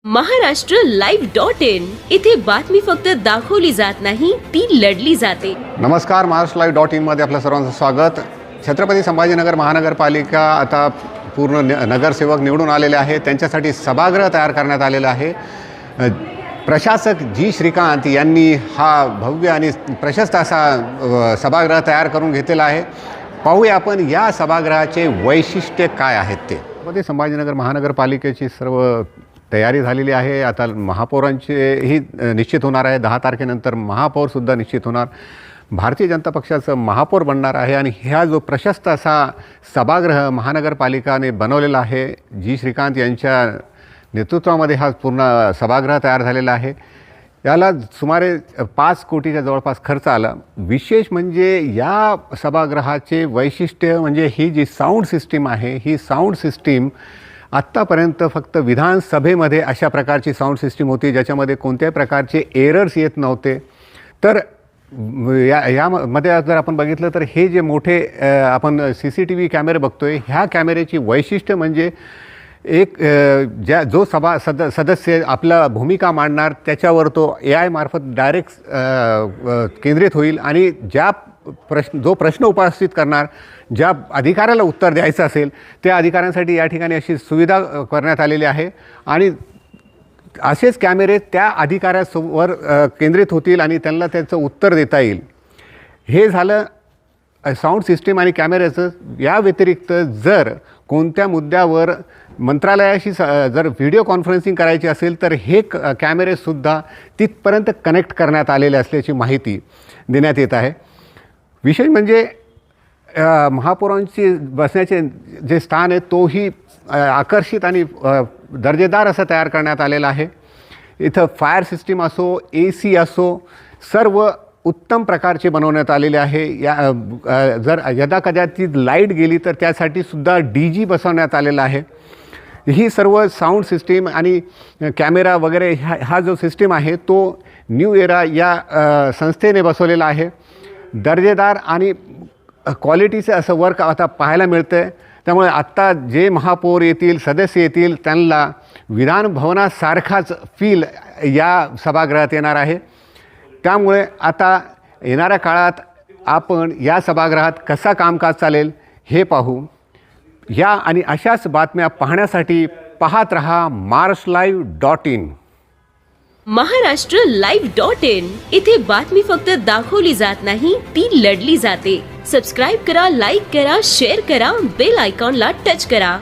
महाराष्ट्र.live.in इथे बातमी फक्त दाखवली जात नाही, ती लढली जाते। नमस्कार, महाराष्ट्र.live.in मध्ये आपलं सर्वांचं स्वागत। छत्रपती संभाजीनगर महानगरपालिका आता पूर्ण नगरसेवक निवडून आलेले आहेत। त्यांच्यासाठी सभागृह तयार करण्यात आलेलं आहे। प्रशासक जी श्रीकांत यांनी हा भव्य आणि प्रशस्त असा सभागृह तयार करून घेतलेला आहे। पाहूया आपण या सभागृहाचे वैशिष्ट्य काय आहेत ते। छत्रपती संभाजीनगर महानगरपालिकेची सर्व तयारी झालेली आहे। आता महापौरांचेही निश्चित होणार आहे। 10 तारखेनंतर महापौरसुद्धा निश्चित होणार। भारतीय जनता पक्षाचं महापौर बनणार आहे आणि ह्या जो प्रशस्त असा सभागृह महानगरपालिकाने बनवलेला आहे, जी श्रीकांत यांच्या नेतृत्वामध्ये हा पूर्ण सभागृह तयार झालेला आहे। याला सुमारे 5 कोटीच्या जवळपास खर्च आला। विशेष म्हणजे या सभागृहाचे वैशिष्ट्य म्हणजे ही जी साऊंड सिस्टीम आहे, ही साऊंड सिस्टीम आत्तापर्यंत फक्त विधानसभेमध्ये अशा प्रकारची साऊंड सिस्टीम होती ज्याच्यामध्ये कोणत्याही प्रकारचे एरर्स येत नव्हते। तर यामध्ये जर आपण बघितलं तर हे जे मोठे आपण CCTV कॅमेरे बघतोय, ह्या कॅमेऱ्याची वैशिष्ट्य म्हणजे एक जो सदस्य आपला भूमिका मांडणार त्याच्यावर तो AI मार्फत डायरेक्ट केंद्रित होईल आणि जो प्रश्न उपस्थित करणार, ज्या अधिकाऱ्याला उत्तर द्यायचं असेल त्या अधिकाऱ्यांसाठी या ठिकाणी अशी सुविधा करण्यात आलेली आहे आणि असेच कॅमेरे त्या अधिकाऱ्यावर केंद्रित होतील आणि त्यांना त्याचं उत्तर देता येईल। हे झालं साऊंड सिस्टीम आणि कॅमेऱ्याचं। या व्यतिरिक्त जर कोणत्या मुद्द्यावर मंत्रालयाशी जर व्हिडिओ कॉन्फरन्सिंग करायची असेल तर हे कॅमेरेसुद्धा तिथपर्यंत कनेक्ट करण्यात आलेले असल्याची माहिती देण्यात येत आहे। विशेष म्हणजे महापौरांची बसण्याचे जे स्थान आहे तोही आकर्षित आणि दर्जेदार असं तयार करण्यात आलेलं आहे। इथं फायर सिस्टीम असो, AC असो, सर्व उत्तम प्रकारचे बनवण्यात आलेले आहे। जर यदाकदाचित लाईट गेली तर त्यासाठी सुद्धा DG बसवण्यात आलेला आहे। ही सर्व साऊंड सिस्टीम आणि कॅमेरा वगैरे हा जो सिस्टीम आहे तो न्यू एरा या संस्थेने बसवलेला आहे। दर्जेदार आणि क्वालिटीचं असं वर्क आता पाहायला मिळतं आहे। त्यामुळे आत्ता जे महापौर येतील, सदस्य येतील, त्यांना विधानभवनासारखाच फील या सभागृहात येणार आहे। त्यामुळे आता येणाऱ्या काळात आपण या सभागृहात कसा कामकाज चालेल हे पाहू। या आणि अशाच बातम्या पाहण्यासाठी पाहत रहा महाराष्ट्र.live.in। महाराष्ट्र.live.in इथे बातमी फक्त दाखवली जात नाही, ती लढली जाते। सबस्क्राइब करा, लाईक करा, शेअर करा, बेल आयकॉनला टच करा।